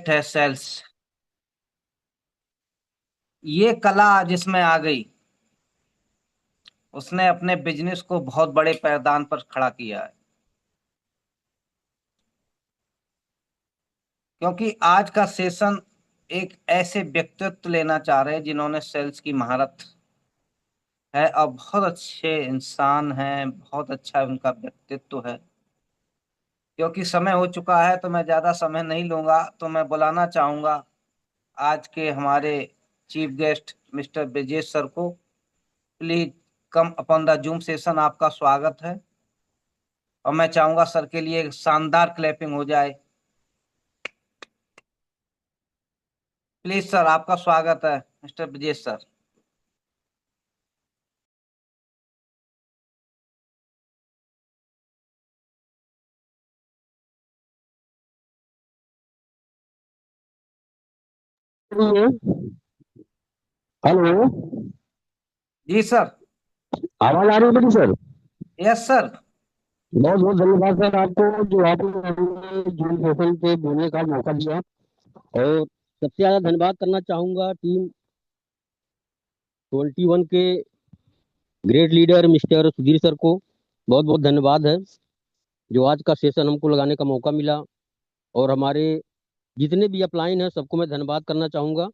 Subject है sales. ये कला जिसमें आ गई, उसने अपने बिजनेस को बहुत बड़े पैमाने पर खड़ा किया है। क्योंकि आज का सेशन एक ऐसे व्यक्तित्व लेना चाह रहे हैं जिन्होंने सेल्स की महारत है और बहुत अच्छे इंसान हैं, बहुत अच्छा उनका व्यक्तित्व है। क्योंकि समय हो चुका है तो मैं ज्यादा समय नहीं लूंगा, तो मैं बुलाना चाहूंगा आज के हमारे chief guest mister Brajesh sir को। Please come upon the Zoom session, आपका स्वागत है। और मैं चाहूंगा सर के लिए एक शानदार क्लैपिंग हो जाए। प्लीज सर, आपका स्वागत है मिस्टर ब्रजेश सर। हेलो। जी सर। आवाज आ रही है मेरी सर? Yes sir. बहुत बहुत धन्यवाद सर आपको, जो आपने हमें जूम सेशन पे बोलने का मौका दिया। और सबसे ज्यादा धन्यवाद करना चाहूंगा टीम 21 के great leader mister Sudhir sir को। बहुत बहुत धन्यवाद है जो आज का सेशन हमको लगाने का मौका मिला। और हमारे जितने भी अपलाइन हैं सबको मैं धन्यवाद करना चाहूंगा।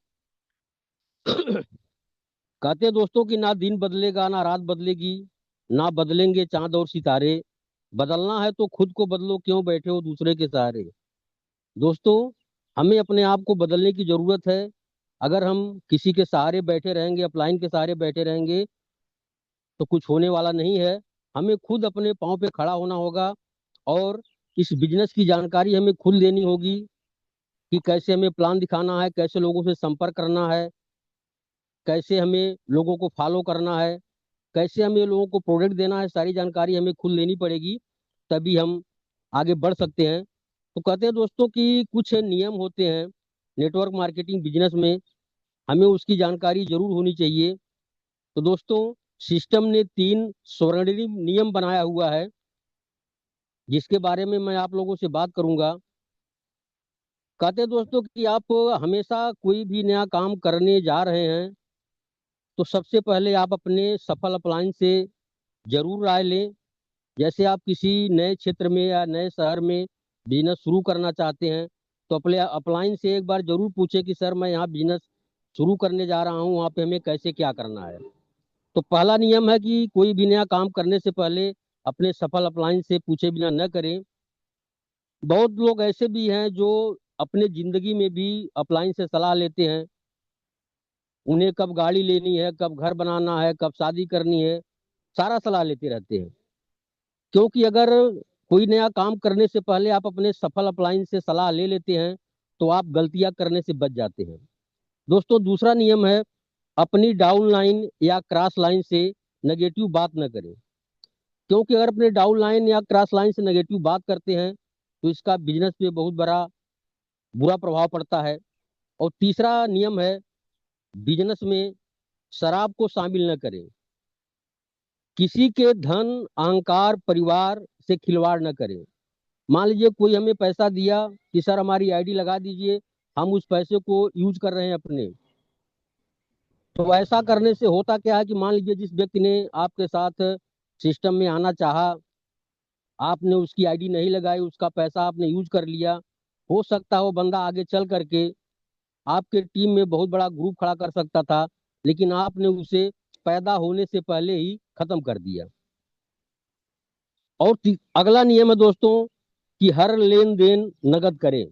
कहते हैं दोस्तों कि ना दिन बदलेगा ना रात बदलेगी, ना बदलेंगे चांद और सितारे। बदलना है तो खुद को बदलो, क्यों बैठे हो दूसरे के सहारे। दोस्तों, हमें अपने आप को बदलने की जरूरत है। अगर हम किसी के सहारे बैठे रहेंगे, अपलाइन के सहारे बैठे रहेंगे, तो कुछ होने वाला नहीं है। हमें खुद अपने पाँव पे खड़ा होना होगा। और इस बिजनेस की जानकारी हमें खुद लेनी होगी कि कैसे हमें प्लान दिखाना है, कैसे लोगों से संपर्क करना है, कैसे हमें लोगों को फॉलो करना है, कैसे हमें लोगों को प्रोडक्ट देना है। सारी जानकारी हमें खुद लेनी पड़ेगी, तभी हम आगे बढ़ सकते हैं। तो कहते हैं दोस्तों कि कुछ नियम होते हैं नेटवर्क मार्केटिंग बिजनेस में, हमें उसकी जानकारी जरूर होनी चाहिए। तो दोस्तों, सिस्टम ने 3 स्वर्णिम नियम बनाया हुआ है, जिसके बारे में मैं आप लोगों से बात करूंगा। कहते हैं दोस्तों कि आप हमेशा कोई भी नया काम करने जा रहे हैं, तो सबसे पहले आप अपने सफल अपलाइन से जरूर राय लें। जैसे आप किसी नए क्षेत्र में या नए शहर में बिजनेस शुरू करना चाहते हैं, तो अपने अपलाइन से एक बार जरूर पूछे कि सर मैं यहाँ बिजनेस शुरू करने जा रहा हूँ, वहाँ पे हमें कैसे क्या करना है। तो पहला नियम है कि कोई भी नया काम करने से पहले अपने सफल अपलाइन से पूछे बिना न करें। बहुत लोग ऐसे भी हैं जो अपने जिंदगी में भी अपलाइन से सलाह लेते हैं। उन्हें कब गाड़ी लेनी है, कब घर बनाना है, कब शादी करनी है, सारा सलाह लेते रहते हैं। क्योंकि अगर कोई नया काम करने से पहले आप अपने सफल अपलाइन से सलाह ले लेते हैं, तो आप गलतियां करने से बच जाते हैं। दोस्तों, दूसरा नियम है अपनी डाउन लाइन या क्रॉस लाइन से नेगेटिव बात न करें। क्योंकि अगर अपने डाउन लाइन या क्रॉस लाइन से नेगेटिव बात करते हैं, तो इसका बिजनेस पे बहुत बड़ा बुरा प्रभाव पड़ता है। और तीसरा नियम है बिजनेस में शराब को शामिल न करें। किसी के धन, अहंकार, परिवार से खिलवाड़ न करें। मान लीजिए कोई हमें पैसा दिया कि सर हमारी आईडी लगा दीजिए, हम उस पैसे को यूज कर रहे हैं अपने। तो ऐसा करने से होता क्या है कि मान लीजिए जिस व्यक्ति ने आपके साथ सिस्टम में आना चाहा, आपने उसकी आईडी नहीं लगाई, उसका पैसा आपने यूज कर लिया। हो सकता है वो बंदा आगे चल करके आपके टीम में बहुत बड़ा ग्रुप खड़ा कर सकता था, लेकिन आपने उसे पैदा होने से पहले ही खत्म कर दिया। और अगला नियम है दोस्तों कि हर लेन देन नगद करें।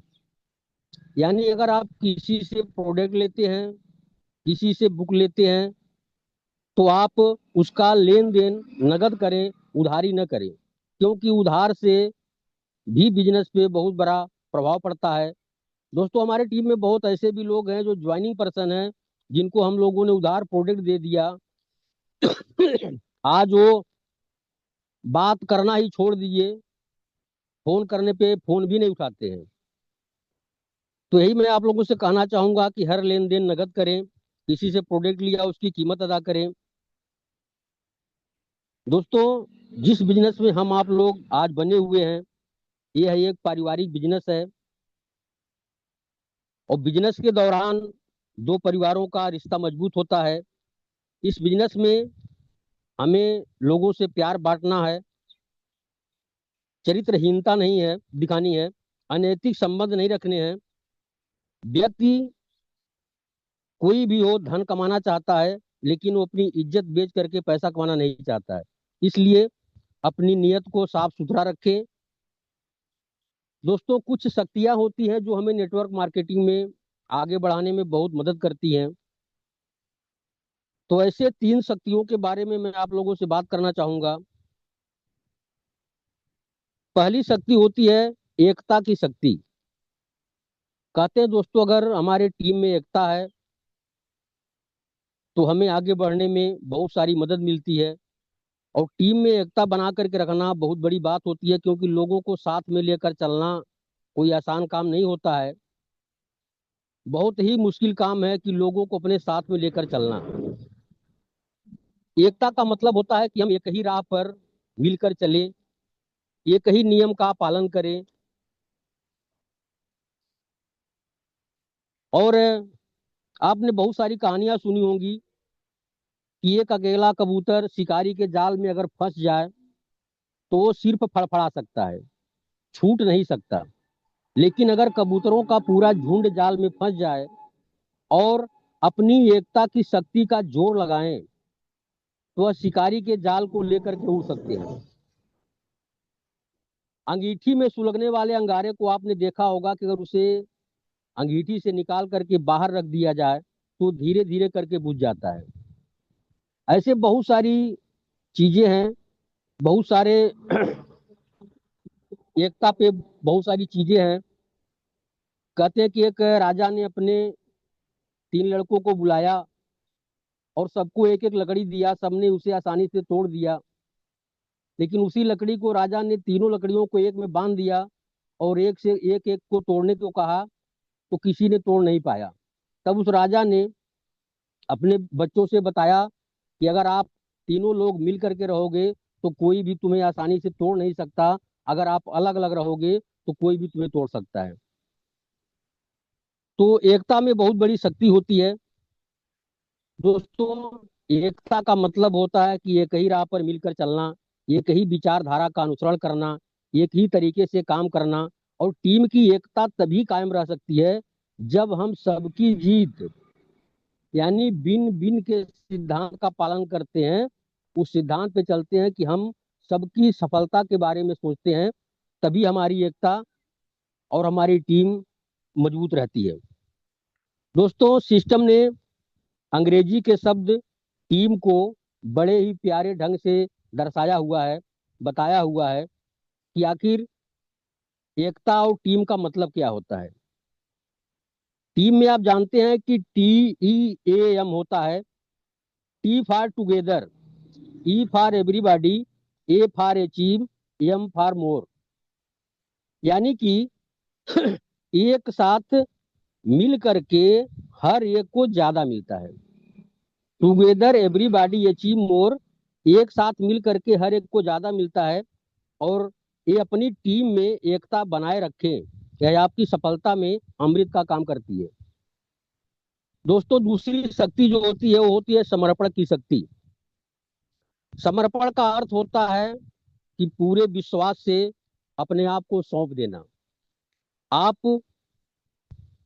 यानी अगर आप किसी से प्रोडक्ट लेते हैं, किसी से बुक लेते हैं, तो आप उसका लेन देन नगद करें, उधारी न करें। क्योंकि उधार से भी बिजनेस पे बहुत बड़ा प्रभाव पड़ता है। दोस्तों, हमारे टीम में बहुत ऐसे भी लोग हैं जो ज्वाइनिंग पर्सन हैं, जिनको हम लोगों ने उधार प्रोडक्ट दे दिया। आज वो बात करना ही छोड़ दीजिए, फोन करने पे फोन भी नहीं उठाते हैं। तो यही मैं आप लोगों से कहना चाहूंगा कि हर लेन देन नगद करें, किसी से प्रोडक्ट लिया उसकी कीमत अदा करें। दोस्तों, जिस बिजनेस में हम आप लोग आज बने हुए हैं, ये है एक पारिवारिक बिजनेस है। और बिजनेस के दौरान दो परिवारों का रिश्ता मजबूत होता है। इस बिजनेस में हमें लोगों से प्यार बांटना है, चरित्रहीनता नहीं है दिखानी है, अनैतिक संबंध नहीं रखने हैं। व्यक्ति कोई भी हो धन कमाना चाहता है, लेकिन वो अपनी इज्जत बेच करके पैसा कमाना नहीं चाहता है। इसलिए अपनी नीयत को साफ सुथरा रखें। दोस्तों, कुछ शक्तियां होती हैं जो हमें नेटवर्क मार्केटिंग में आगे बढ़ाने में बहुत मदद करती हैं। तो ऐसे 3 शक्तियों के बारे में मैं आप लोगों से बात करना चाहूंगा। पहली शक्ति होती है एकता की शक्ति। कहते हैं दोस्तों, अगर हमारे टीम में एकता है तो हमें आगे बढ़ने में बहुत सारी मदद मिलती है। और टीम में एकता बना करके रखना बहुत बड़ी बात होती है, क्योंकि लोगों को साथ में लेकर चलना कोई आसान काम नहीं होता है। बहुत ही मुश्किल काम है कि लोगों को अपने साथ में लेकर चलना। एकता का मतलब होता है कि हम एक ही राह पर मिलकर चले, एक ही नियम का पालन करें। और आपने बहुत सारी कहानियां सुनी होंगी कि एक अकेला कबूतर शिकारी के जाल में अगर फंस जाए तो वो सिर्फ फड़फड़ा सकता है, छूट नहीं सकता। लेकिन अगर कबूतरों का पूरा झुंड जाल में फंस जाए और अपनी एकता की शक्ति का जोर लगाएं तो वह शिकारी के जाल को लेकर के उड़ सकते हैं। अंगीठी में सुलगने वाले अंगारे को आपने देखा होगा कि अगर उसे अंगीठी से निकाल करके बाहर रख दिया जाए तो धीरे धीरे करके बुझ जाता है। ऐसे बहुत सारी चीजें हैं, बहुत सारे एकता पे बहुत सारी चीजें हैं। कहते हैं कि एक राजा ने अपने 3 लड़कों को बुलाया और सबको एक एक लकड़ी दिया, सबने उसे आसानी से तोड़ दिया। लेकिन उसी लकड़ी को राजा ने तीनों लकड़ियों को एक में बांध दिया और एक से एक एक को तोड़ने को कहा, तो किसी ने तोड़ नहीं पाया। तब उस राजा ने अपने बच्चों से बताया कि अगर आप तीनों लोग मिल करके रहोगे तो कोई भी तुम्हें आसानी से तोड़ नहीं सकता, अगर आप अलग अलग रहोगे तो कोई भी तुम्हें तोड़ सकता है। तो एकता में बहुत बड़ी शक्ति होती है। दोस्तों, एकता का मतलब होता है कि एक ही राह पर मिलकर चलना, एक ही विचारधारा का अनुसरण करना, एक ही तरीके से काम करना। और टीम की एकता तभी कायम रह सकती है जब हम सबकी जीत यानी बिन बिन के सिद्धांत का पालन करते हैं, उस सिद्धांत पे चलते हैं कि हम सबकी सफलता के बारे में सोचते हैं। तभी हमारी एकता और हमारी टीम मजबूत रहती है। दोस्तों, सिस्टम ने अंग्रेजी के शब्द टीम को बड़े ही प्यारे ढंग से दर्शाया हुआ है, बताया हुआ है कि आखिर एकता और टीम का मतलब क्या होता है। टीम में आप जानते हैं कि TEAM होता है। T for together, E for everybody, A for achieve, M for more. यानी कि एक साथ मिल करके हर एक को ज्यादा मिलता है। टुगेदर एवरीबॉडी अचीव मोर, एक साथ मिल करके हर एक को ज्यादा मिलता है। और ये अपनी टीम में एकता बनाए रखें, यह आपकी सफलता में अमृत का काम करती है। दोस्तों, दूसरी शक्ति जो होती है वो होती है समर्पण की शक्ति। समर्पण का अर्थ होता है कि पूरे विश्वास से अपने आप को सौंप देना। आप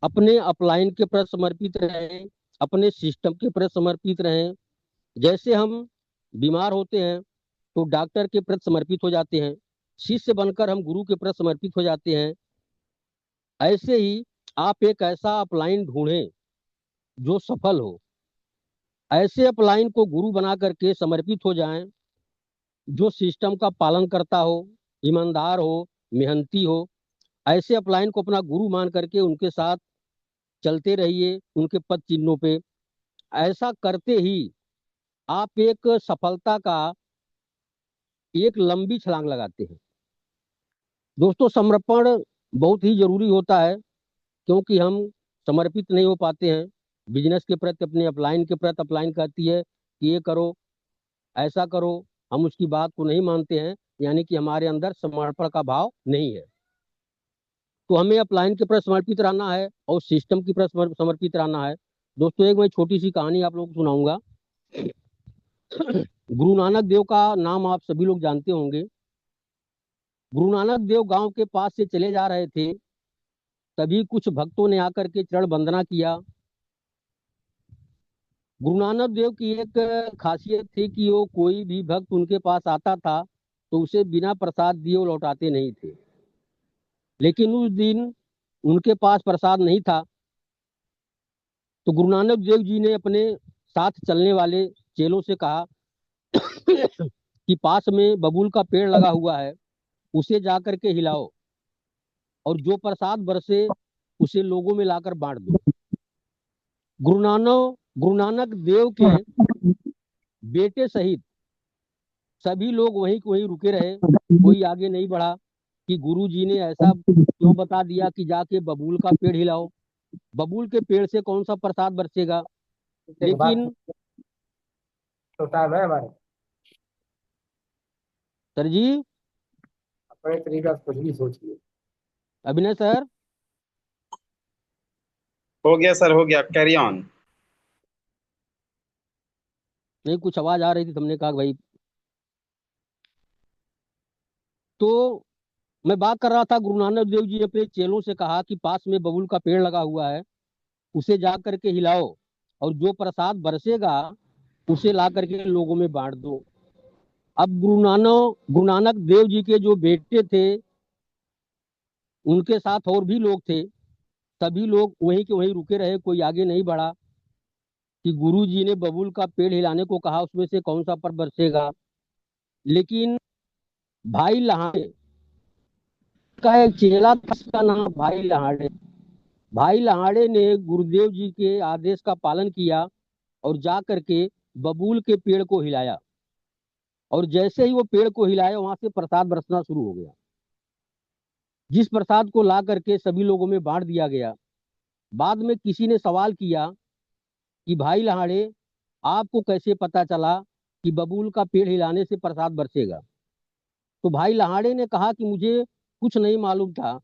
अपने अपलाइन के प्रति समर्पित रहें, अपने सिस्टम के प्रति समर्पित रहें। जैसे हम बीमार होते हैं तो डॉक्टर के प्रति समर्पित हो जाते हैं, शिष्य बनकर हम गुरु के प्रति समर्पित हो जाते हैं। ऐसे ही आप एक ऐसा अपलाइन ढूंढें जो सफल हो। ऐसे अपलाइन को गुरु बना करके समर्पित हो जाएं, जो सिस्टम का पालन करता हो, ईमानदार हो, मेहनती हो। ऐसे अपलाइन को अपना गुरु मान करके उनके साथ चलते रहिए, उनके पद चिन्हों पे। ऐसा करते ही आप एक सफलता का एक लंबी छलांग लगाते हैं। दोस्तों, समर्पण बहुत ही जरूरी होता है, क्योंकि हम समर्पित नहीं हो पाते हैं बिजनेस के प्रति। अपने अपलाइन के प्रति अपलाइन कहती है कि ये करो, ऐसा करो, हम उसकी बात को नहीं मानते हैं, यानी कि हमारे अंदर समर्पण का भाव नहीं है। तो हमें अपलाइन के प्रति समर्पित रहना है और सिस्टम की प्रति समर्पित रहना है। दोस्तों एक मैं छोटी सी कहानी आप लोगों को सुनाऊंगा। गुरु नानक देव का नाम आप सभी लोग जानते होंगे। गुरु नानक देव गांव के पास से चले जा रहे थे, तभी कुछ भक्तों ने आकर के चरण वंदना किया। गुरु नानक देव की एक खासियत थी कि वो कोई भी भक्त उनके पास आता था तो उसे बिना प्रसाद दिए वो लौटाते नहीं थे। लेकिन उस दिन उनके पास प्रसाद नहीं था, तो गुरु नानक देव जी ने अपने साथ चलने वाले चेलों से कहा कि पास में बबूल का पेड़ लगा हुआ है, उसे जा करके हिलाओ और जो प्रसाद बरसे उसे लोगों में लाकर बांट दो। गुरु नानक देव के बेटे सहित सभी लोग वहीं वहीं रुके रहे, कोई आगे नहीं बढ़ा कि गुरु जी ने ऐसा क्यों बता दिया कि जाके बबूल का पेड़ हिलाओ। बबूल के पेड़ से कौन सा प्रसाद बरसेगा। एक बात लेकिन तो टाइम है हमारे, सर जी, अपने तरीका से कुछ भी सोचिए। अभिनय सर, हो गया सर, हो गया, कैरी ऑन। नहीं कुछ आवाज आ रही थी, तुमने कहा भाई। तो मैं बात कर रहा था, गुरु नानक देव जी ने अपने चेलों से कहा कि पास में बबूल का पेड़ लगा हुआ है, उसे जा करके हिलाओ और जो प्रसाद बरसेगा उसे ला करके लोगों में बांट दो। अब गुरु नानक देव जी के जो बेटे थे, उनके साथ और भी लोग थे, सभी लोग वहीं के वहीं रुके रहे, कोई आगे नहीं बढ़ा कि गुरु जी ने बबूल का पेड़ हिलाने को कहा, उसमें से कौन सा पर बरसेगा। लेकिन भाई लहाड़े का एक चेला था, उसका नाम भाई लहाड़े। भाई लहाड़े ने गुरुदेव जी के आदेश का पालन किया और जा करके बबूल के पेड़ को हिलाया, और जैसे ही वो पेड़ को हिलाया वहां से प्रसाद बरसना शुरू हो गया, जिस प्रसाद को ला करके सभी लोगों में बांट दिया गया। बाद में किसी ने सवाल किया कि भाई लहाड़े, आपको कैसे पता चला कि बबूल का पेड़ हिलाने से प्रसाद बरसेगा। तो भाई लहाड़े ने कहा कि मुझे कुछ नहीं मालूम था,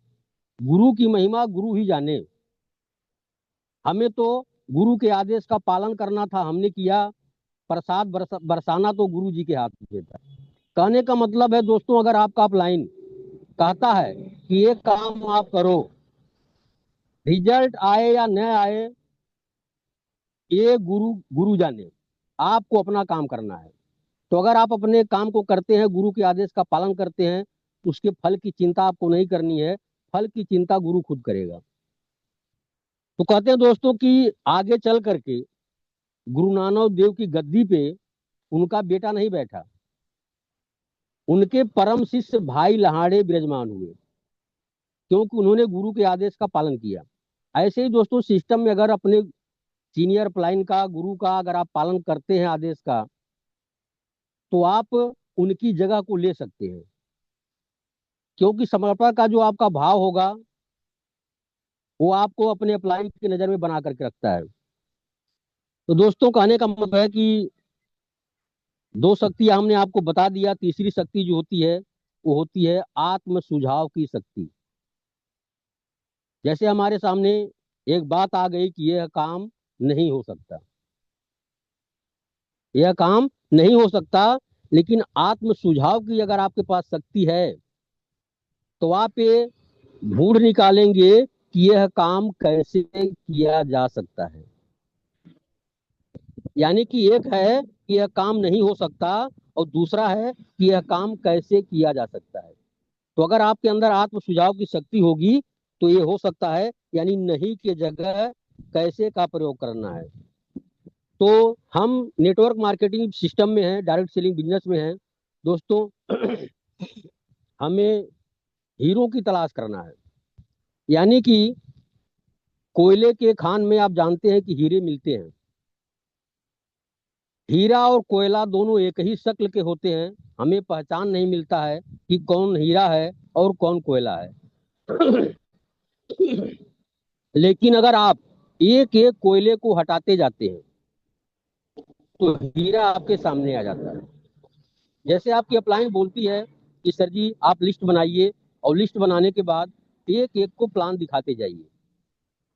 गुरु की महिमा गुरु ही जाने। हमें तो गुरु के आदेश का पालन करना था, हमने किया। प्रसाद बरसाना तो गुरु जी के हाथ में था। कहने का मतलब है दोस्तों, अगर आपका अपलाइन कहता है कि ये काम आप करो, रिजल्ट आए या न आए ये गुरु गुरु जाने, आपको अपना काम करना है। तो अगर आप अपने काम को करते हैं, गुरु के आदेश का पालन करते हैं, तो उसके फल की चिंता आपको नहीं करनी है, फल की चिंता गुरु खुद करेगा। तो कहते हैं दोस्तों कि आगे चल करके गुरु नानक देव की गद्दी पे उनका बेटा नहीं बैठा, उनके परम शिष्य भाई लहाड़े विराजमान हुए, क्योंकि उन्होंने गुरु के आदेश का पालन किया। ऐसे ही दोस्तों सिस्टम में अगर अपने सीनियर अपलाइन का, गुरु का अगर आप पालन करते हैं आदेश का, तो आप उनकी जगह को ले सकते हैं, क्योंकि समर्पण का जो आपका भाव होगा वो आपको अपने अपलाइन की नजर में बना करके रखता है। तो दोस्तों कहने का मतलब है कि दो शक्तियां हमने आपको बता दिया, तीसरी शक्ति जो होती है वो होती है आत्म सुझाव की शक्ति। जैसे हमारे सामने एक बात आ गई कि यह काम नहीं हो सकता, यह काम नहीं हो सकता, लेकिन आत्म सुझाव की अगर आपके पास शक्ति है तो आप ये ढूंढ निकालेंगे कि यह काम कैसे किया जा सकता है। यानी कि एक है कि यह काम नहीं हो सकता और दूसरा है कि यह काम कैसे किया जा सकता है। तो अगर आपके अंदर आत्म सुझाव की शक्ति होगी तो ये हो सकता है, यानी नहीं की जगह कैसे का प्रयोग करना है। तो हम नेटवर्क मार्केटिंग सिस्टम में हैं, डायरेक्ट सेलिंग बिजनेस में हैं दोस्तों। हमें हीरो की तलाश करना है, यानी कि कोयले के खान में आप जानते हैं कि हीरे मिलते हैं। हीरा और कोयला दोनों एक ही शक्ल के होते हैं, हमें पहचान नहीं मिलता है कि कौन हीरा है और कौन कोयला है। लेकिन अगर आप एक एक कोयले को हटाते जाते हैं तो हीरा आपके सामने आ जाता है। जैसे आपकी अपलाइन बोलती है कि सर जी आप लिस्ट बनाइए, और लिस्ट बनाने के बाद एक एक को प्लान दिखाते जाइए।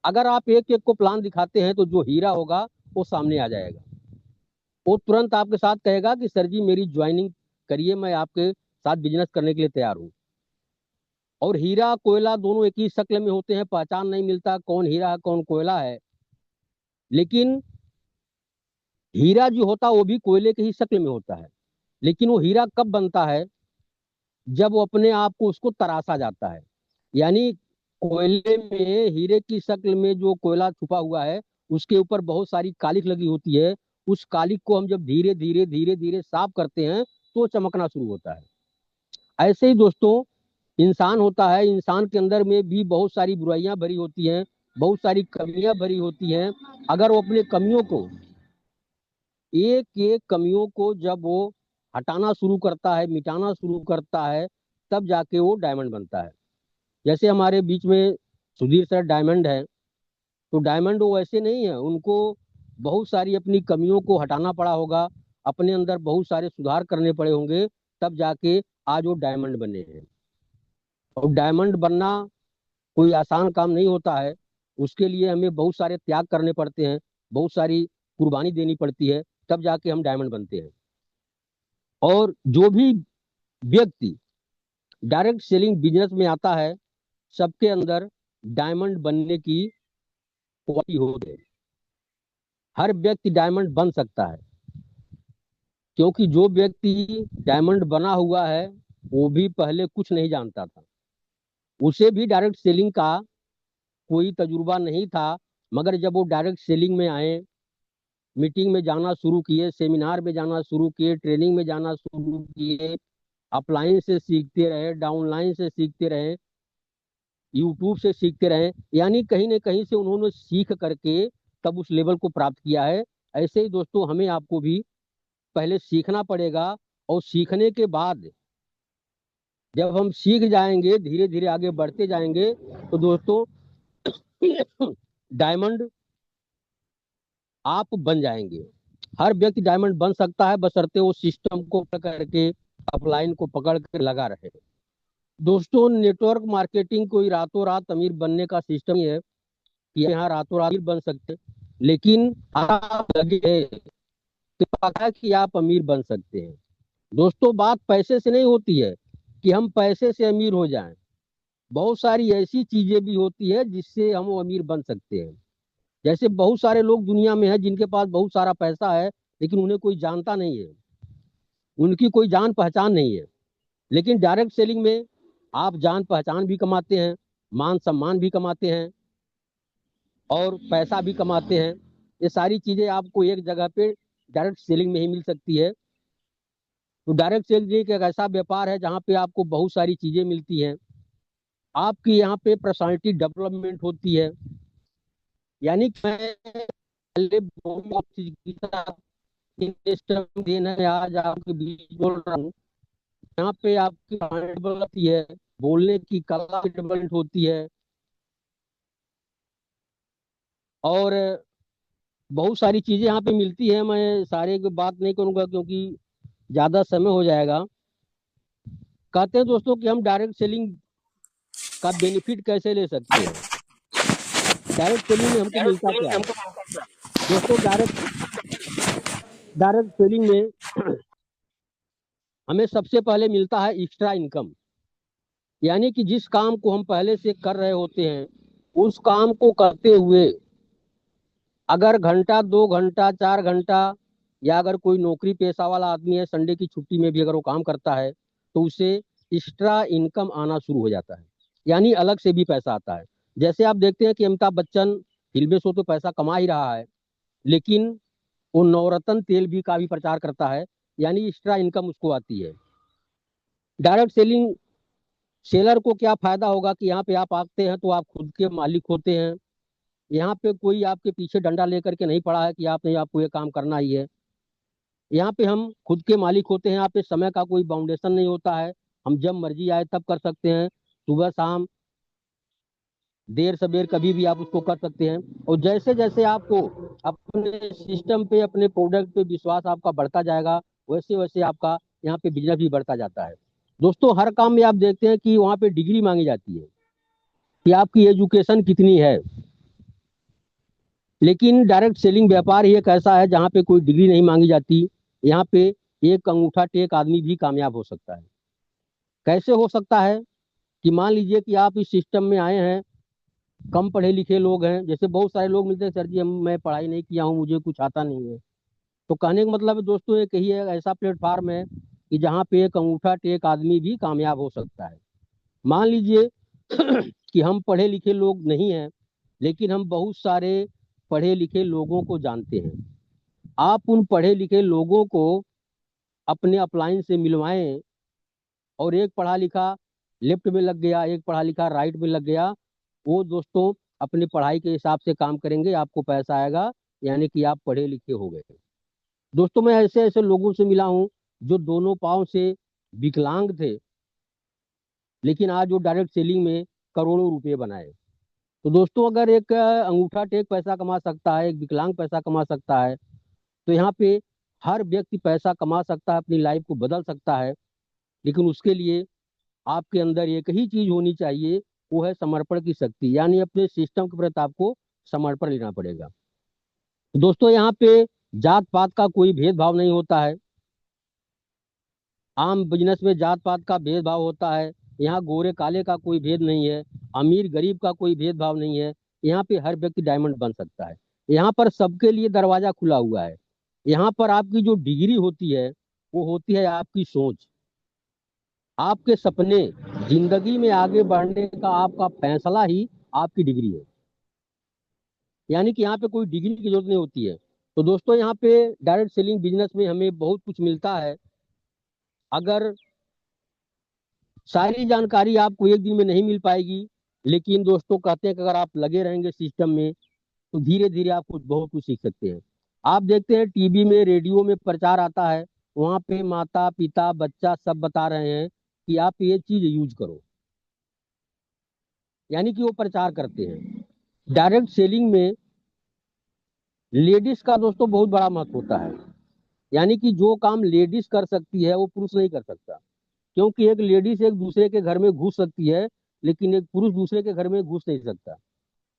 अगर आप एक एक को प्लान दिखाते हैं तो जो हीरा होगा वो सामने आ जाएगा। वो तुरंत आपके साथ कहेगा कि सर जी मेरी ज्वाइनिंग करिए, मैं आपके साथ बिजनेस करने के लिए तैयार हूँ। और हीरा कोयला दोनों एक ही शक्ल में होते हैं, पहचान नहीं मिलता कौन हीरा है कौन कोयला है। लेकिन हीरा जो होता है वो भी कोयले के ही शक्ल में होता है। लेकिन वो हीरा कब बनता है? जब वो अपने आप को उसको तराशा जाता है। यानी कोयले में हीरे की शक्ल में जो कोयला छुपा हुआ है उसके ऊपर बहुत सारी कालिख लगी होती है। उस कालिख को हम जब धीरे धीरे धीरे धीरे साफ करते हैं तो वो चमकना शुरू होता है। ऐसे ही दोस्तों इंसान होता है, इंसान के अंदर में भी बहुत सारी बुराइयां भरी होती हैं, बहुत सारी कमियां भरी होती हैं। अगर वो अपने कमियों को, एक एक कमियों को जब वो हटाना शुरू करता है, मिटाना शुरू करता है, तब जाके वो डायमंड बनता है। जैसे हमारे बीच में सुधीर सर डायमंड है, तो डायमंड वो ऐसे नहीं है, उनको बहुत सारी अपनी कमियों को हटाना पड़ा होगा, अपने अंदर बहुत सारे सुधार करने पड़े होंगे, तब जाके आज वो डायमंड बने हैं। और डायमंड बनना कोई आसान काम नहीं होता है। उसके लिए हमें बहुत सारे त्याग करने पड़ते हैं, बहुत सारी कुर्बानी देनी पड़ती है, तब जाके हम डायमंड बनते हैं। और जो भी व्यक्ति डायरेक्ट सेलिंग बिजनेस में आता है, सबके अंदर डायमंड बनने की क्वालिटी होती है। हर व्यक्ति डायमंड बन सकता है, क्योंकि जो व्यक्ति डायमंड बना हुआ है वो भी पहले कुछ नहीं जानता था, उसे भी डायरेक्ट सेलिंग का कोई तजुर्बा नहीं था। मगर जब वो डायरेक्ट सेलिंग में आए, मीटिंग में जाना शुरू किए, सेमिनार में जाना शुरू किए, ट्रेनिंग में जाना शुरू किए, अपलाइन से सीखते रहे, डाउनलाइन से सीखते रहे, यूट्यूब से सीखते रहे, यानी कहीं ना कहीं से उन्होंने सीख करके तब उस लेवल को प्राप्त किया है। ऐसे ही दोस्तों हमें आपको भी पहले सीखना पड़ेगा, और सीखने के बाद जब हम सीख जाएंगे, धीरे धीरे आगे बढ़ते जाएंगे, तो दोस्तों डायमंड आप बन जाएंगे। हर व्यक्ति डायमंड बन सकता है, बशर्ते वो सिस्टम को पकड़ करके, अपलाइन को पकड़ कर लगा रहे। दोस्तों नेटवर्क मार्केटिंग कोई रातों रात अमीर बनने का सिस्टम ही है कि यहाँ रातों रात अमीर बन सकते हैं। लेकिन आप लगे तो पता है कि आप अमीर बन सकते हैं। दोस्तों बात पैसे से नहीं होती है कि हम पैसे से अमीर हो जाएं। बहुत सारी ऐसी चीजें भी होती है जिससे हम अमीर बन सकते हैं। जैसे बहुत सारे लोग दुनिया में हैं जिनके पास बहुत सारा पैसा है, लेकिन उन्हें कोई जानता नहीं है, उनकी कोई जान पहचान नहीं है। लेकिन डायरेक्ट सेलिंग में आप जान पहचान भी कमाते हैं, मान सम्मान भी कमाते हैं, और पैसा भी कमाते हैं। ये सारी चीजें आपको एक जगह पे डायरेक्ट सेलिंग में ही मिल सकती है। तो डायरेक्ट सेलिंग एक ऐसा व्यापार है जहाँ पे आपको बहुत सारी चीजें मिलती हैं। आपकी यहाँ पे पर्सनालिटी डेवलपमेंट होती है। यानी कि मैं पहले दिन है, आज आपके बीच बोल रहा हूँ। यहाँ पे आपकी डेवलप होती है, बोलने की कला डेवलप होती है, और बहुत सारी चीजें यहाँ पे मिलती है। मैं सारे की बात नहीं करूंगा क्योंकि ज्यादा समय हो जाएगा। कहते हैं दोस्तों कि हम डायरेक्ट सेलिंग का बेनिफिट कैसे ले सकते हैं। डायरेक्ट सेलिंग में हमको मिलता क्या है? दोस्तों डायरेक्ट सेलिंग में हमें सबसे पहले मिलता है एक्स्ट्रा इनकम। यानी कि जिस काम को हम पहले से कर रहे होते हैं, उस काम को करते हुए अगर घंटा 2 घंटा 4 घंटा, या अगर कोई नौकरी पेशा वाला आदमी है, संडे की छुट्टी में भी अगर वो काम करता है, तो उसे एक्स्ट्रा इनकम आना शुरू हो जाता है। यानी अलग से भी पैसा आता है। जैसे आप देखते हैं कि अमिताभ बच्चन फिल्में से तो पैसा कमा ही रहा है, लेकिन वो नवरत्न तेल भी का भी प्रचार करता है, यानी एक्स्ट्रा इनकम उसको आती है। डायरेक्ट सेलिंग सेलर को क्या फायदा होगा कि यहाँ पे आप आते हैं तो आप खुद के मालिक होते हैं। यहाँ पे कोई आपके पीछे डंडा लेकर के नहीं पड़ा है कि आपने आपको ये काम करना ही है। यहाँ पे हम खुद के मालिक होते हैं। यहाँ पे समय का कोई बाउंडेशन नहीं होता है, हम जब मर्जी आए तब कर सकते हैं, सुबह शाम देर सबेर कभी भी आप उसको कर सकते हैं। और जैसे जैसे आपको अपने सिस्टम पे, अपने प्रोडक्ट पे विश्वास आपका बढ़ता जाएगा, वैसे वैसे आपका यहाँ पे बिजनेस भी बढ़ता जाता है। दोस्तों हर काम में आप देखते हैं कि वहाँ पे डिग्री मांगी जाती है। कि आपकी एजुकेशन कितनी है। लेकिन डायरेक्ट सेलिंग व्यापार ही एक ऐसा है जहाँ पे कोई डिग्री नहीं मांगी जाती। यहाँ पे एक अंगूठा टेक आदमी भी कामयाब हो सकता है। कैसे हो सकता है कि मान लीजिए कि आप इस सिस्टम में आए हैं, कम पढ़े लिखे लोग हैं, जैसे बहुत सारे लोग मिलते हैं, सर जी मैं पढ़ाई नहीं किया हूँ, मुझे कुछ आता नहीं है। तो कहने का मतलब है दोस्तों, एक ही है ऐसा प्लेटफार्म है कि जहाँ पे एक अंगूठा टेक आदमी भी कामयाब हो सकता है। मान लीजिए कि हम पढ़े लिखे लोग नहीं हैं, लेकिन हम बहुत सारे पढ़े लिखे लोगों को जानते हैं। आप उन पढ़े लिखे लोगों को अपने अपलाइन से मिलवाएं, और एक पढ़ा लिखा लेफ्ट में लग गया, एक पढ़ा लिखा राइट में लग गया, वो दोस्तों अपनी पढ़ाई के हिसाब से काम करेंगे, आपको पैसा आएगा, यानी कि आप पढ़े लिखे हो गए। दोस्तों मैं ऐसे ऐसे लोगों से मिला हूं जो दोनों पाँव से विकलांग थे, लेकिन आज वो डायरेक्ट सेलिंग में करोड़ों रुपए बनाए। तो दोस्तों अगर एक अंगूठा टेक पैसा कमा सकता है, एक विकलांग पैसा कमा सकता है, तो यहाँ पे हर व्यक्ति पैसा कमा सकता है, अपनी लाइफ को बदल सकता है। लेकिन उसके लिए आपके अंदर एक ही चीज होनी चाहिए, वो है समर्पण की शक्ति, यानी अपने सिस्टम के प्रति आपको समर्पण लेना पड़ेगा। दोस्तों यहाँ पे जात पात का कोई भेदभाव नहीं होता है। आम बिजनेस में जात पात का भेदभाव होता है, यहाँ गोरे काले का कोई भेद नहीं है, अमीर गरीब का कोई भेदभाव नहीं है। यहाँ पे हर व्यक्ति डायमंड बन सकता है। यहाँ पर सबके लिए दरवाजा खुला हुआ है। यहाँ पर आपकी जो डिग्री होती है वो होती है आपकी सोच, आपके सपने, जिंदगी में आगे बढ़ने का आपका फैसला ही आपकी डिग्री है। यानी कि यहाँ पे कोई डिग्री की जरूरत नहीं होती है। तो दोस्तों यहाँ पे डायरेक्ट सेलिंग बिजनेस में हमें बहुत कुछ मिलता है। अगर सारी जानकारी आपको एक दिन में नहीं मिल पाएगी, लेकिन दोस्तों कहते हैं कि अगर आप लगे रहेंगे सिस्टम में तो धीरे धीरे आप कुछ बहुत कुछ सीख सकते हैं। आप देखते हैं टीवी में रेडियो में प्रचार आता है, वहां पे माता पिता बच्चा सब बता रहे हैं कि आप ये चीज यूज करो, यानी कि वो प्रचार करते हैं। डायरेक्ट सेलिंग में लेडीज का दोस्तों बहुत बड़ा महत्व होता है। यानी कि जो काम लेडीज कर सकती है वो पुरुष नहीं कर सकता, क्योंकि एक लेडीज एक दूसरे के घर में घुस सकती है, लेकिन एक पुरुष दूसरे के घर में घुस नहीं सकता।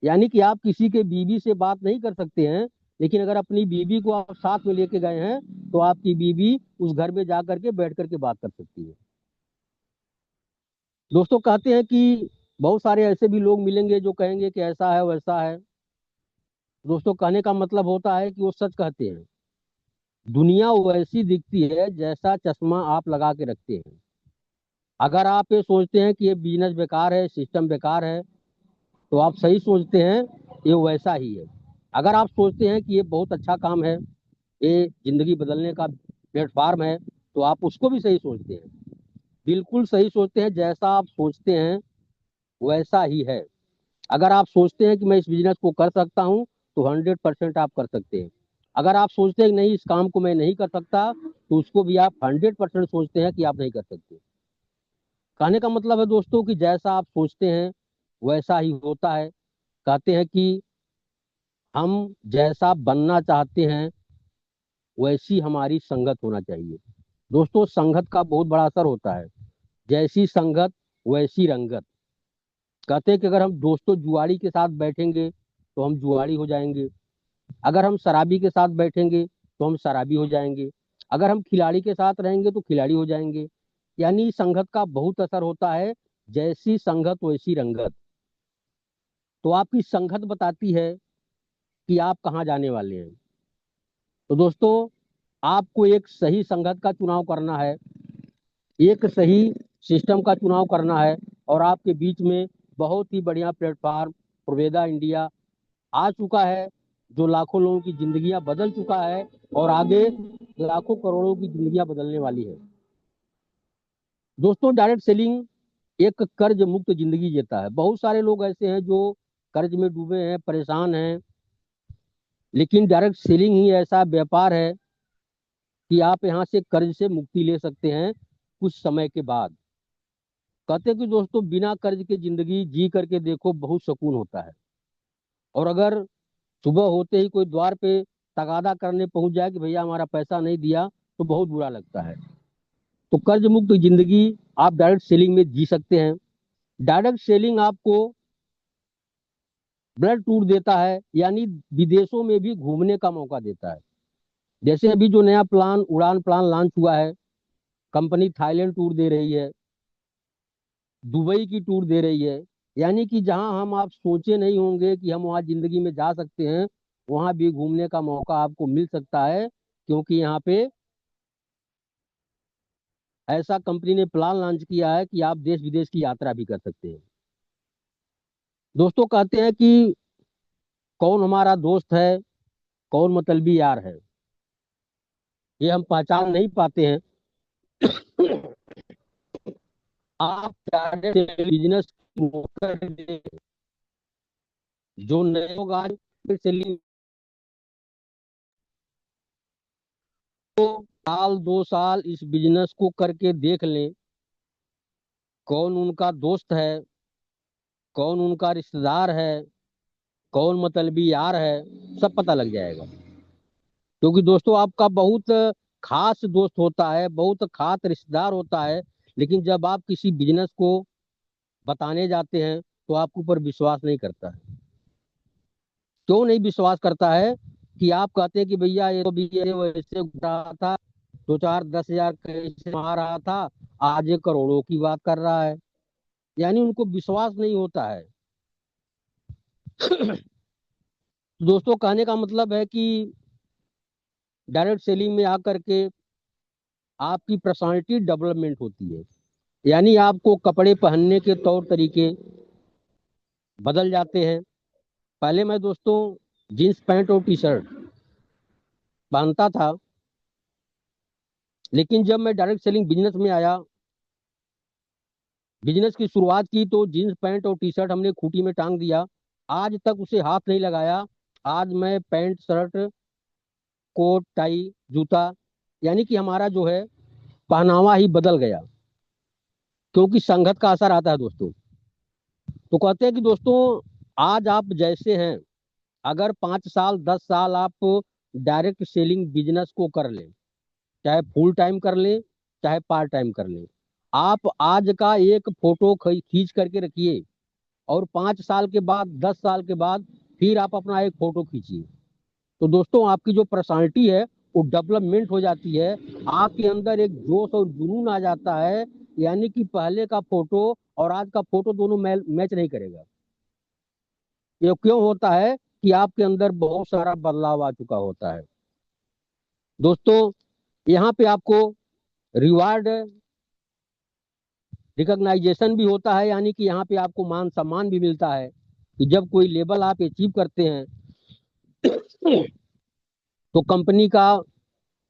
यानी कि आप किसी के बीवी से बात नहीं कर सकते हैं, लेकिन अगर अपनी बीवी को आप साथ में लेके गए हैं तो आपकी बीवी उस घर में जा करके बैठ करके बात कर सकती है। दोस्तों कहते हैं कि बहुत सारे ऐसे भी लोग मिलेंगे जो कहेंगे कि ऐसा है वैसा है। दोस्तों कहने का मतलब होता है कि वो सच कहते हैं। दुनिया वैसी दिखती है जैसा चश्मा आप लगा के रखते हैं। अगर आप ये सोचते हैं कि ये बिजनेस बेकार है, सिस्टम बेकार है, तो आप सही सोचते हैं, ये वैसा ही है। अगर आप सोचते हैं कि ये बहुत अच्छा काम है, ये जिंदगी बदलने का प्लेटफार्म है, तो आप उसको भी सही सोचते हैं। बिल्कुल सही सोचते हैं, जैसा आप सोचते हैं वैसा ही है। अगर आप सोचते हैं कि मैं इस बिजनेस को कर सकता हूँ, तो 100% आप कर सकते हैं। अगर आप सोचते हैं कि नहीं इस काम को मैं नहीं कर सकता, तो उसको भी आप 100% सोचते हैं कि आप नहीं कर सकते। कहने का मतलब है दोस्तों कि जैसा आप सोचते हैं वैसा ही होता है। कहते हैं कि हम जैसा बनना चाहते हैं वैसी हमारी संगत होना चाहिए। दोस्तों संगत का बहुत बड़ा असर होता है। जैसी संगत वैसी रंगत। कहते हैं कि अगर हम दोस्तों जुआरी के साथ बैठेंगे तो हम जुआरी हो जाएंगे, अगर हम शराबी के साथ बैठेंगे तो हम शराबी हो जाएंगे, अगर हम खिलाड़ी के साथ रहेंगे तो खिलाड़ी हो जाएंगे। यानी संगत का बहुत असर होता है। जैसी संगत वैसी रंगत। तो आपकी संगत बताती है कि आप कहाँ जाने वाले हैं। तो दोस्तों आपको एक सही संगत का चुनाव करना है, एक सही सिस्टम का चुनाव करना है, और आपके बीच में बहुत ही बढ़िया प्लेटफॉर्म प्रवेदा इंडिया आ चुका है, जो लाखों लोगों की जिंदगियां बदल चुका है और आगे लाखों करोड़ों की जिंदगियां बदलने वाली है। दोस्तों डायरेक्ट सेलिंग एक कर्ज मुक्त जिंदगी जीता है। बहुत सारे लोग ऐसे हैं जो कर्ज में डूबे हैं, परेशान हैं, लेकिन डायरेक्ट सेलिंग ही ऐसा व्यापार है कि आप यहाँ से कर्ज से मुक्ति ले सकते हैं कुछ समय के बाद। कहते हैं कि दोस्तों बिना कर्ज के जिंदगी जी करके देखो, बहुत सुकून होता है। और अगर सुबह होते ही कोई द्वार पे तगादा करने पहुंच जाए कि भैया हमारा पैसा नहीं दिया, तो बहुत बुरा लगता है। तो कर्ज मुक्त जिंदगी आप डायरेक्ट सेलिंग में जी सकते हैं। डायरेक्ट सेलिंग आपको ब्लड टूर देता है, यानी विदेशों में भी घूमने का मौका देता है। जैसे अभी जो नया प्लान उड़ान प्लान लॉन्च हुआ है, कंपनी थाईलैंड टूर दे रही है, दुबई की टूर दे रही है, यानी कि जहां हम आप सोचे नहीं होंगे कि हम वहां जिंदगी में जा सकते हैं, वहां भी घूमने का मौका आपको मिल सकता है, क्योंकि यहाँ पे ऐसा कंपनी ने प्लान लॉन्च किया है कि आप देश विदेश की यात्रा भी कर सकते हैं। दोस्तों कहते हैं कि कौन हमारा दोस्त है, कौन मतलबी यार है, ये हम पहचान नहीं पाते हैं। आप बिजनेस जो नए लोग आज सेलिंग साल 2 साल इस बिजनेस को करके देख लें, कौन उनका दोस्त है, कौन उनका रिश्तेदार है, कौन मतलबी यार है, सब पता लग जाएगा। क्योंकि दोस्तों आपका बहुत खास दोस्त होता है, बहुत खास रिश्तेदार होता है, लेकिन जब आप किसी बिजनेस को बताने जाते हैं तो आपके ऊपर विश्वास नहीं करता है। क्यों नहीं विश्वास करता है? कि आप कहते हैं कि भैया ये तो भी ये वैसे घुस रहा था, 2 4 10 हजार कैसे आ रहा था, आज ये करोड़ों की बात कर रहा है, यानी उनको विश्वास नहीं होता है। दोस्तों कहने का मतलब है कि डायरेक्ट सेलिंग में आकर के आपकी पर्सनालिटी डेवलपमेंट होती है, यानी आपको कपड़े पहनने के तौर तरीके बदल जाते हैं। पहले मैं दोस्तों जींस पैंट और टी शर्ट पहनता था, लेकिन जब मैं डायरेक्ट सेलिंग बिजनेस में आया, बिजनेस की शुरुआत की, तो जींस पैंट और टी शर्ट हमने खूंटी में टांग दिया, आज तक उसे हाथ नहीं लगाया। आज मैं पैंट शर्ट कोट टाई जूता, यानी कि हमारा जो है पहनावा ही बदल गया, क्योंकि संगत का असर आता है दोस्तों। तो कहते हैं कि दोस्तों आज आप जैसे हैं, अगर 5 साल 10 साल आप डायरेक्ट सेलिंग बिजनेस को कर लें, चाहे फुल टाइम कर लें चाहे पार्ट टाइम कर लें, आप आज का एक फोटो खींच करके रखिए, और 5 साल के बाद 10 साल के बाद फिर आप अपना एक फोटो खींचिए, तो दोस्तों आपकी जो पर्सनालिटी है वो डेवलपमेंट हो जाती है, आपके अंदर एक जोश और जुनून आ जाता है, यानी कि पहले का फोटो और आज का फोटो दोनों मैच नहीं करेगा। ये क्यों होता है? कि आपके अंदर बहुत सारा बदलाव आ चुका होता है। दोस्तों यहाँ पे आपको रिवार्ड रिकॉग्नाइजेशन भी होता है, यानी कि यहाँ पे आपको मान सम्मान भी मिलता है, कि जब कोई लेवल आप अचीव करते हैं तो कंपनी का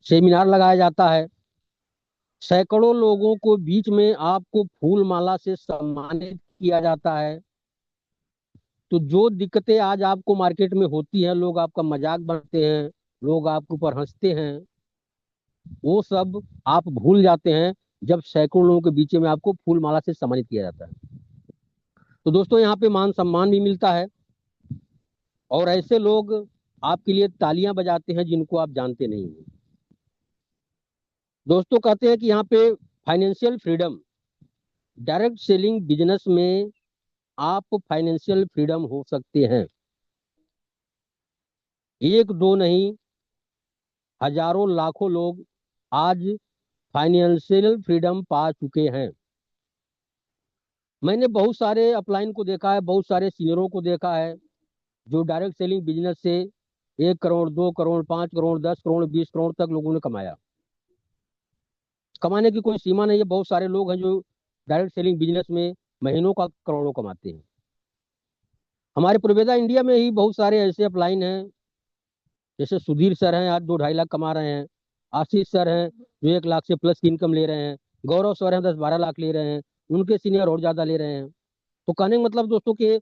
सेमिनार लगाया जाता है, सैकड़ों लोगों को बीच में आपको फूल माला से सम्मानित किया जाता है। तो जो दिक्कतें आज आपको मार्केट में होती हैं, लोग आपका मजाक बनाते हैं, लोग आपके ऊपर हंसते हैं, वो सब आप भूल जाते हैं जब सैकड़ों लोगों के बीच में आपको फूल माला से सम्मानित किया जाता है। तो दोस्तों यहाँ पे मान सम्मान भी मिलता है, और ऐसे लोग आपके लिए तालियां बजाते हैं जिनको आप जानते नहीं हैं। दोस्तों कहते हैं कि यहाँ पे financial freedom, direct selling business में आप फाइनेंशियल फ्रीडम हो सकते हैं। एक दो नहीं, हजारों लाखों लोग आज फाइनेंशियल फ्रीडम पा चुके हैं। मैंने बहुत सारे अपलाइन को देखा है, बहुत सारे सीनियरों को देखा है, जो डायरेक्ट सेलिंग बिजनेस से 1 करोड़ 2 करोड़ 5 करोड़ 10 करोड़ 20 करोड़ तक लोगों ने कमाया। कमाने की कोई सीमा नहीं है, बहुत सारे लोग हैं जो डायरेक्ट सेलिंग बिजनेस में महीनों का करोड़ों कमाते हैं। हमारे पूर्वेदा इंडिया में ही बहुत सारे ऐसे अपलाइन हैं, जैसे सुधीर सर हैं, आज 2 2.5 लाख कमा रहे हैं, आशीष सर हैं जो 1 लाख से प्लस की इनकम ले रहे हैं, गौरव सर हैं 10 12 लाख ले रहे हैं, उनके सीनियर और ज्यादा ले रहे हैं। तो कहने का मतलब दोस्तों कि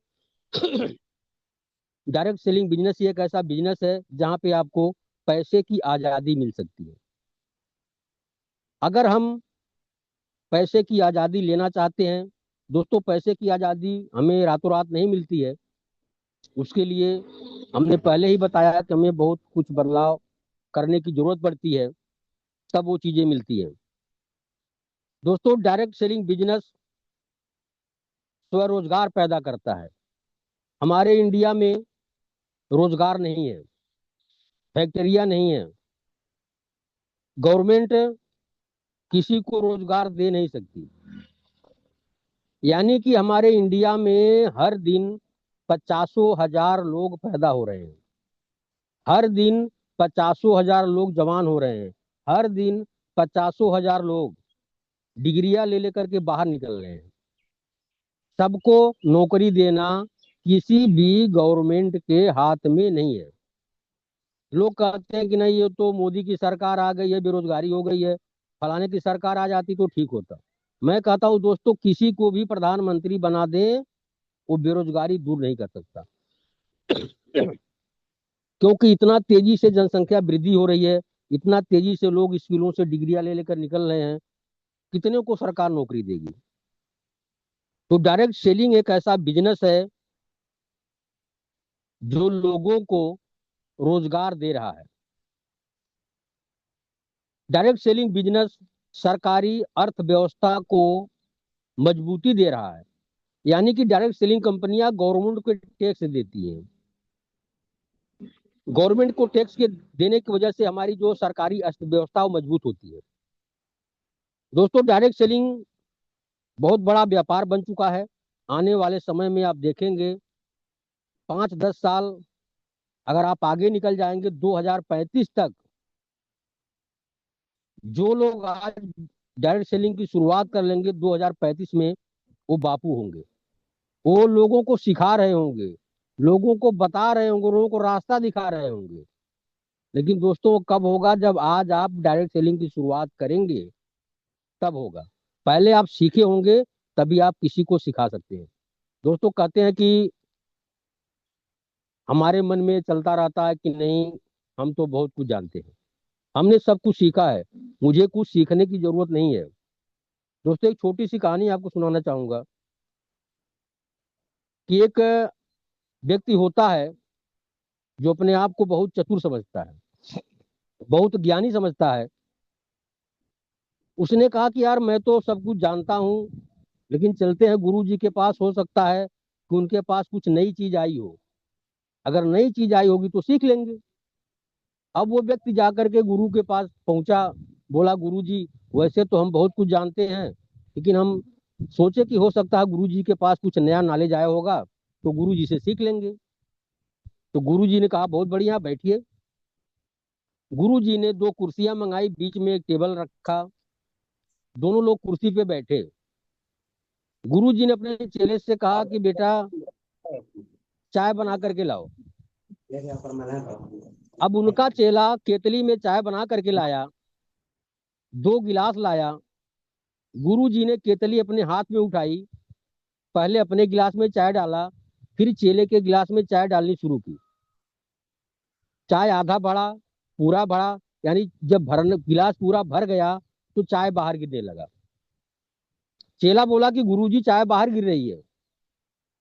डायरेक्ट सेलिंग बिजनेस ही एक ऐसा बिजनेस है जहां पे आपको पैसे की आजादी मिल सकती है। अगर हम पैसे की आजादी लेना चाहते हैं, दोस्तों पैसे की आजादी हमें रातों रात नहीं मिलती है, उसके लिए हमने पहले ही बताया कि हमें बहुत कुछ बदलाव करने की जरूरत पड़ती है, तब वो चीजें मिलती है। दोस्तों डायरेक्ट सेलिंग बिजनेस स्वरोजगार पैदा करता है, हमारे इंडिया में रोजगार नहीं है, फैक्ट्रियां नहीं है, गवर्नमेंट किसी को रोजगार दे नहीं सकती। यानी कि हमारे इंडिया में हर दिन 50,000 लोग पैदा हो रहे हैं, हर दिन 50,000 लोग जवान हो रहे हैं, हर दिन 50,000 लोग डिग्रियां ले लेकर के बाहर निकल रहे हैं। सबको नौकरी देना किसी भी गवर्नमेंट के हाथ में नहीं है। लोग कहते हैं कि नहीं, ये तो मोदी की सरकार आ गई है, बेरोजगारी हो गई है, फलाने की सरकार आ जाती तो ठीक होता। मैं कहता हूँ दोस्तों, किसी को भी प्रधानमंत्री बना दे, वो बेरोजगारी दूर नहीं कर सकता। क्योंकि इतना तेजी से जनसंख्या वृद्धि हो रही है, इतना तेजी से लोग स्कूलों से डिग्रियां ले लेकर निकल रहे हैं, कितने को सरकार नौकरी देगी। तो डायरेक्ट सेलिंग एक ऐसा बिजनेस है जो लोगों को रोजगार दे रहा है। डायरेक्ट सेलिंग बिजनेस सरकारी अर्थव्यवस्था को मजबूती दे रहा है। यानी कि डायरेक्ट सेलिंग कंपनियां गवर्नमेंट को टैक्स देती हैं, गवर्नमेंट को टैक्स के देने की वजह से हमारी जो सरकारी अर्थव्यवस्था वो मजबूत होती है। दोस्तों, डायरेक्ट सेलिंग बहुत बड़ा व्यापार बन चुका है। आने वाले समय में आप देखेंगे 5-10 साल अगर आप आगे निकल जाएंगे 2035 तक, जो लोग आज डायरेक्ट सेलिंग की शुरुआत कर लेंगे 2035 में, वो बापू होंगे। वो लोगों को सिखा रहे होंगे, लोगों को बता रहे होंगे, लोगों को रास्ता दिखा रहे होंगे। लेकिन दोस्तों, वो कब होगा? जब आज आप डायरेक्ट सेलिंग की शुरुआत करेंगे तब होगा। पहले आप सीखे होंगे, तभी आप किसी को सिखा सकते हैं। दोस्तों, कहते हैं कि हमारे मन में चलता रहता है कि नहीं, हम तो बहुत कुछ जानते हैं, हमने सब कुछ सीखा है, मुझे कुछ सीखने की जरूरत नहीं है। दोस्तों, एक छोटी सी कहानी आपको सुनाना चाहूंगा कि एक व्यक्ति होता है जो अपने आप को बहुत चतुर समझता है, बहुत ज्ञानी समझता है। उसने कहा कि यार, मैं तो सब कुछ जानता हूँ, लेकिन चलते हैं गुरु जी के पास, हो सकता है कि उनके पास कुछ नई चीज आई हो। अगर नई चीज आई होगी तो सीख लेंगे। अब वो व्यक्ति जाकर के गुरु के पास पहुंचा, बोला, गुरु जी, वैसे तो हम बहुत कुछ जानते हैं, लेकिन हम सोचे कि हो सकता है गुरु जी के पास कुछ नया नॉलेज आया होगा, तो गुरु जी से सीख लेंगे। तो गुरु जी ने कहा, बहुत बढ़िया, बैठिए। गुरु जी ने 2 कुर्सियां मंगाई, बीच में एक टेबल रखा, दोनों लोग कुर्सी पे बैठे। गुरु जी ने अपने चेले से कहा कि बेटा, चाय बना करके लाओ। अब उनका चेला केतली में चाय बना करके लाया, 2 गिलास लाया। गुरु जी ने केतली अपने हाथ में उठाई, पहले अपने गिलास में चाय डाला, फिर चेले के गिलास में चाय डालनी शुरू की। चाय आधा बढ़ा, पूरा बढ़ा, यानी जब गिलास पूरा भर गया तो चाय बाहर गिरने लगा। चेला बोला कि गुरुजी, चाय बाहर गिर रही है।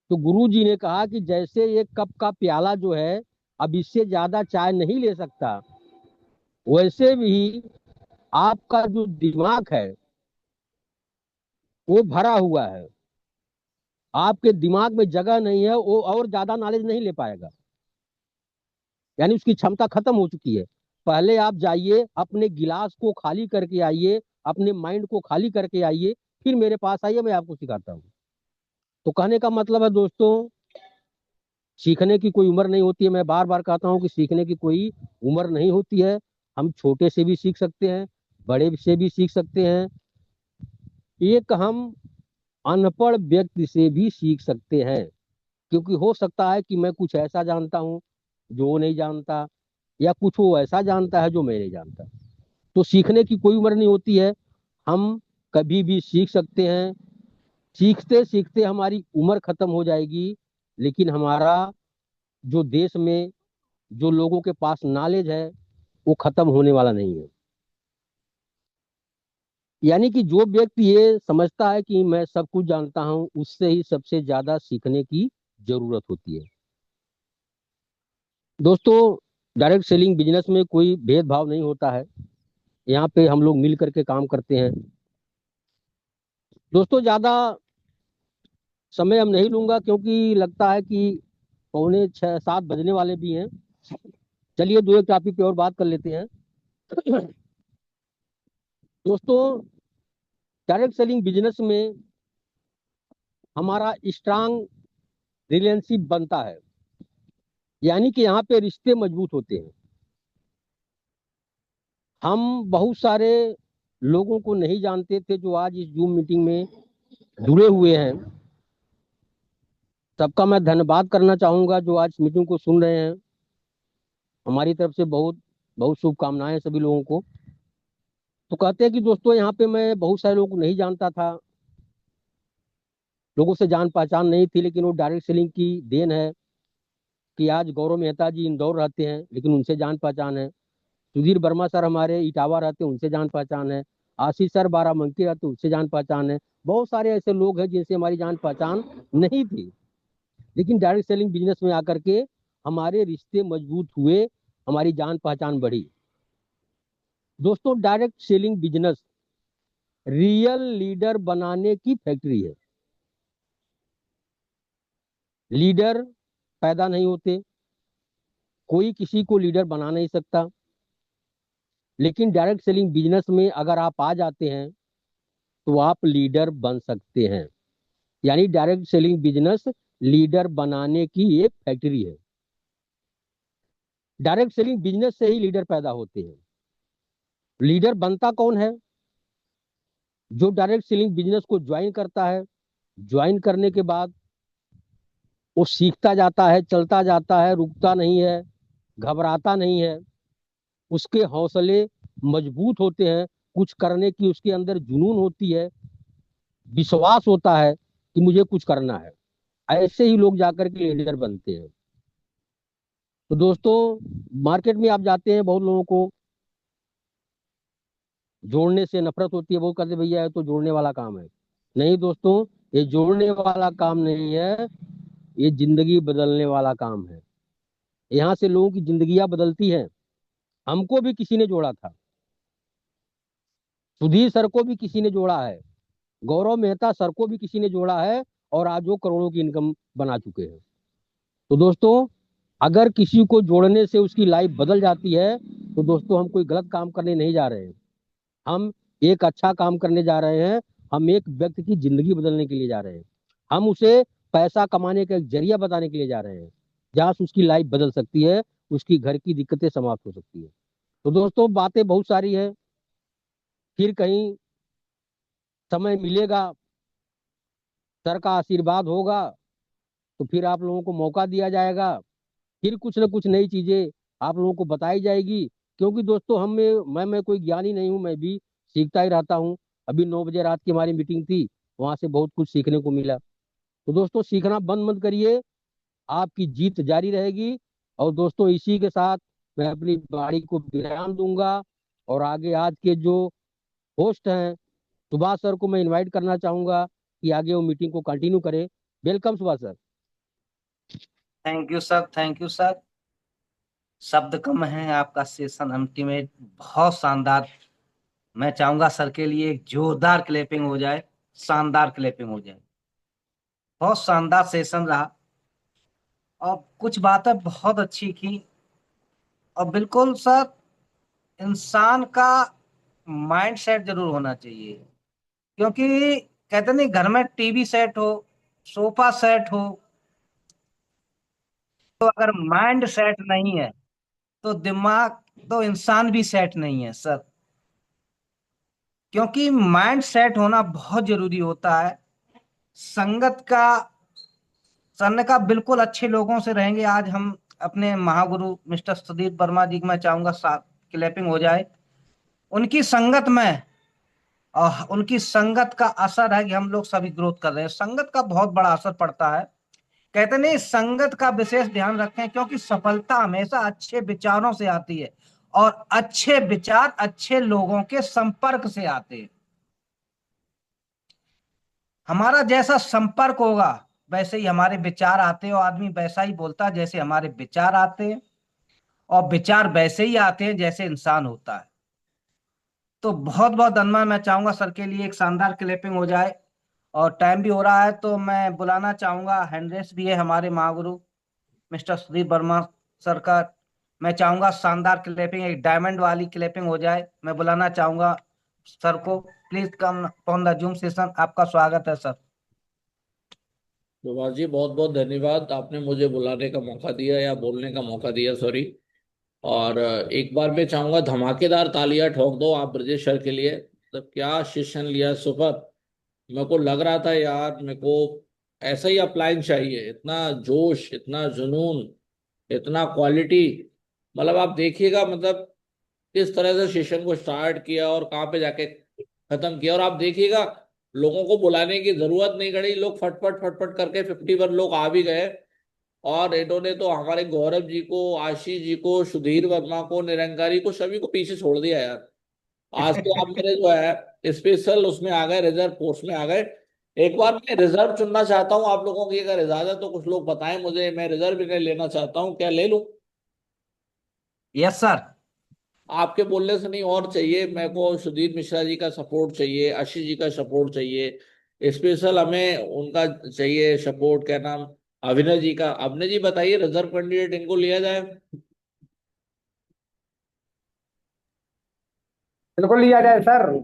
तो गुरुजी ने कहा कि जैसे एक कप का प्याला जो है अब इससे ज्यादा चाय नहीं ले सकता, वैसे भी आपका जो दिमाग है वो भरा हुआ है, आपके दिमाग में जगह नहीं है, वो और ज्यादा नॉलेज नहीं ले पाएगा, यानी उसकी क्षमता खत्म हो चुकी है। पहले आप जाइए, अपने गिलास को खाली करके आइए, अपने माइंड को खाली करके आइए, फिर मेरे पास आइए, मैं आपको सिखाता हूँ। तो कहने का मतलब है दोस्तों, सीखने की कोई उम्र नहीं होती है। मैं बार बार कहता हूँ कि सीखने की कोई उम्र नहीं होती है। हम छोटे से भी सीख सकते हैं, बड़े से भी सीख सकते हैं, एक हम अनपढ़ व्यक्ति से भी सीख सकते हैं। क्योंकि हो सकता है कि मैं कुछ ऐसा जानता हूँ जो वो नहीं जानता, या कुछ वो ऐसा जानता है जो मैं नहीं जानता। तो सीखने की कोई उम्र नहीं होती है, हम कभी भी सीख सकते हैं। सीखते सीखते हमारी उम्र खत्म हो जाएगी, लेकिन हमारा जो देश में जो लोगों के पास नॉलेज है वो खत्म होने वाला नहीं है। यानी कि जो व्यक्ति ये समझता है कि मैं सब कुछ जानता हूं, उससे ही सबसे ज्यादा सीखने की जरूरत होती है। दोस्तों, डायरेक्ट सेलिंग बिजनेस में कोई भेदभाव नहीं होता है, यहाँ पे हम लोग मिल करके काम करते हैं। दोस्तों, ज्यादा समय हम नहीं लूंगा, क्योंकि लगता है कि 6-7 बजने वाले भी हैं। चलिए 2 एक टॉपिक पे और बात कर लेते हैं। दोस्तों, डायरेक्ट सेलिंग बिजनेस में हमारा स्ट्रांग रिलेशनशिप बनता है, यानी कि यहाँ पे रिश्ते मजबूत होते हैं। हम बहुत सारे लोगों को नहीं जानते थे जो आज इस जूम मीटिंग में जुड़े हुए हैं। सबका मैं धन्यवाद करना चाहूंगा जो आज मीटिंग को सुन रहे हैं। हमारी तरफ से बहुत बहुत शुभकामनाएं सभी लोगों को। तो कहते हैं कि दोस्तों, यहाँ पे मैं बहुत सारे लोगों को नहीं जानता था, लोगों से जान पहचान नहीं थी, लेकिन वो डायरेक्ट सेलिंग की देन है कि आज गौरव मेहता जी इंदौर रहते हैं, लेकिन उनसे जान पहचान है। सुधीर वर्मा सर हमारे इटावा रहते हैं, उनसे जान पहचान है। आशीष सर बाराबंकी रहते, उनसे जान पहचान है। बहुत सारे ऐसे लोग हैं जिनसे हमारी जान पहचान नहीं थी, लेकिन डायरेक्ट सेलिंग बिजनेस में आकर के हमारे रिश्ते मजबूत हुए, हमारी जान पहचान बढ़ी। दोस्तों, direct selling business real leader बनाने की फैक्ट्री है। लीडर पैदा नहीं होते, कोई किसी को लीडर बना नहीं सकता, लेकिन डायरेक्ट सेलिंग बिजनेस में अगर आप आ जाते हैं तो आप लीडर बन सकते हैं। यानी डायरेक्ट सेलिंग बिजनेस लीडर बनाने की एक फैक्ट्री है। डायरेक्ट सेलिंग बिजनेस से ही लीडर पैदा होते हैं। लीडर बनता कौन है? जो डायरेक्ट सेलिंग बिजनेस को ज्वाइन करता है। ज्वाइन करने के बाद वो सीखता जाता है, चलता जाता है, रुकता नहीं है, घबराता नहीं है। उसके हौसले मजबूत होते हैं, कुछ करने की उसके अंदर जुनून होती है, विश्वास होता है कि मुझे कुछ करना है। ऐसे ही लोग जाकर के लीडर बनते हैं। तो दोस्तों, मार्केट में आप जाते हैं, बहुत लोगों को जोड़ने से नफरत होती है। वो कहते भैया ये तो जोड़ने वाला काम है। नहीं दोस्तों, ये जोड़ने वाला काम नहीं है, ये जिंदगी बदलने वाला काम है। यहाँ से लोगों की जिंदगियां बदलती हैं। हमको भी किसी ने जोड़ा था, सुधीर सर को भी किसी ने जोड़ा है, गौरव मेहता सर को भी किसी ने जोड़ा है, और आज वो करोड़ों की इनकम बना चुके हैं। तो दोस्तों, अगर किसी को जोड़ने से उसकी लाइफ बदल जाती है तो दोस्तों, हम कोई गलत काम करने नहीं जा रहे हैं, हम एक अच्छा काम करने जा रहे हैं। हम एक व्यक्ति की जिंदगी बदलने के लिए जा रहे हैं। हम उसे पैसा कमाने का एक जरिया बताने के लिए जा रहे हैं, जहां से उसकी लाइफ बदल सकती है, उसकी घर की दिक्कतें समाप्त हो सकती है। तो दोस्तों, बातें बहुत सारी है, फिर कहीं समय मिलेगा, सर का आशीर्वाद होगा तो फिर आप लोगों को मौका दिया जाएगा, फिर कुछ ना कुछ नई चीजें आप लोगों को बताई जाएगी। क्योंकि दोस्तों, मैं कोई ज्ञानी नहीं हूँ, मैं भी सीखता ही रहता हूँ। अभी 9 बजे रात की हमारी मीटिंग थी, वहां से बहुत कुछ सीखने को मिला। तो दोस्तों, सीखना बंद मत करिए, आपकी जीत जारी रहेगी। और दोस्तों, इसी के साथ मैं अपनी बाड़ी को विराम दूंगा, और आगे आज के जो होस्ट हैं सुभाष सर को मैं इनवाइट करना चाहूंगा कि आगे वो मीटिंग को कंटिन्यू करें। Welcome Subhash sir. Thank you sir, thank you sir. शब्द कम है, आपका सेशन अल्टीमेट, बहुत शानदार। मैं चाहूंगा सर के लिए एक जोरदार क्लैपिंग हो जाए, शानदार क्लैपिंग हो जाए। बहुत शानदार सेशन रहा, और कुछ बातें बहुत अच्छी की। और बिल्कुल सर, इंसान का माइंड सेट जरूर होना चाहिए। क्योंकि कहते नहीं, घर में टीवी सेट हो, सोफा सेट हो, तो अगर माइंड सेट नहीं है तो दिमाग, तो इंसान भी सेट नहीं है सर। क्योंकि माइंड सेट होना बहुत जरूरी होता है। संगत का, सर ने कहा बिल्कुल अच्छे लोगों से रहेंगे। आज हम अपने महागुरु मिस्टर सुधीर वर्मा जी की मैं चाहूंगा साथ क्लैपिंग हो जाए। उनकी संगत में, और उनकी संगत का असर है कि हम लोग सभी ग्रोथ कर रहे हैं। संगत का बहुत बड़ा असर पड़ता है। कहते नहीं, संगत का विशेष ध्यान रखें, क्योंकि सफलता हमेशा अच्छे विचारों से आती है, और अच्छे विचार अच्छे लोगों के संपर्क से आते हैं। हमारा जैसा संपर्क होगा वैसे ही हमारे विचार आते हैं, और आदमी वैसा ही बोलता है जैसे हमारे विचार आते हैं, और विचार वैसे ही आते हैं जैसे इंसान होता है। तो बहुत बहुत धन्यवाद। मैं चाहूंगा सर के लिए एक शानदार क्लैपिंग हो जाए। और टाइम भी हो रहा है, तो मैं बुलाना चाहूंगा, हैंड्रेस भी है हमारे महागुरु मिस्टर सुधीर वर्मा सर का मैं चाहूंगा शानदार क्लैपिंग, एक डायमंड वाली क्लैपिंग हो जाए। मैं बुलाना चाहूंगा सर को। Please come on the Zoom session. आपका स्वागत है सर। सुभाष जी, बहुत बहुत धन्यवाद। आपने मुझे बुलाने का मौका दिया या बोलने का मौका दिया, सॉरी। और एक बार मैं चाहूंगा धमाकेदार तालियां ठोक दो आप ब्रजेश सर के लिए। मतलब क्या सेशन लिया, सुपर। मेरे को लग रहा था यार, मेरे को ऐसा ही अपलाइन चाहिए। इतना जोश, इतना जुनून, इतना क्वालिटी। मतलब आप देखिएगा, मतलब किस तरह से सेशन को स्टार्ट किया और कहाँ पे जाके खत्म किया। और आप देखिएगा, लोगों को बुलाने की जरूरत नहीं पड़ी, लोग फटफट फटफट करके 51 लोग आ भी गए। और इन्होंने तो हमारे गौरव जी को, आशीष जी को, सुधीर वर्मा को, निरंकारी को, सभी को पीछे छोड़ दिया यार। आज तो आप मेरे जो है स्पेशल उसमें आ गए, रिजर्व फोर्स में आ गए। एक बार मैं रिजर्व चुनना चाहता हूँ आप लोगों की, अगर इजाजत तो कुछ लोग बताएं मुझे, मैं रिजर्व भी लेना चाहता हूँ, क्या ले लूं? Yes sir. आपके बोलने से नहीं और चाहिए मेरे को। सुधीर मिश्रा जी का सपोर्ट चाहिए, आशीष जी का सपोर्ट चाहिए, स्पेशल हमें उनका चाहिए सपोर्ट। क्या नाम, अभिनय जी का। अभिनय जी बताइए, रिजर्व कैंडिडेट इनको लिया जाए? बिल्कुल लिया जाए सर।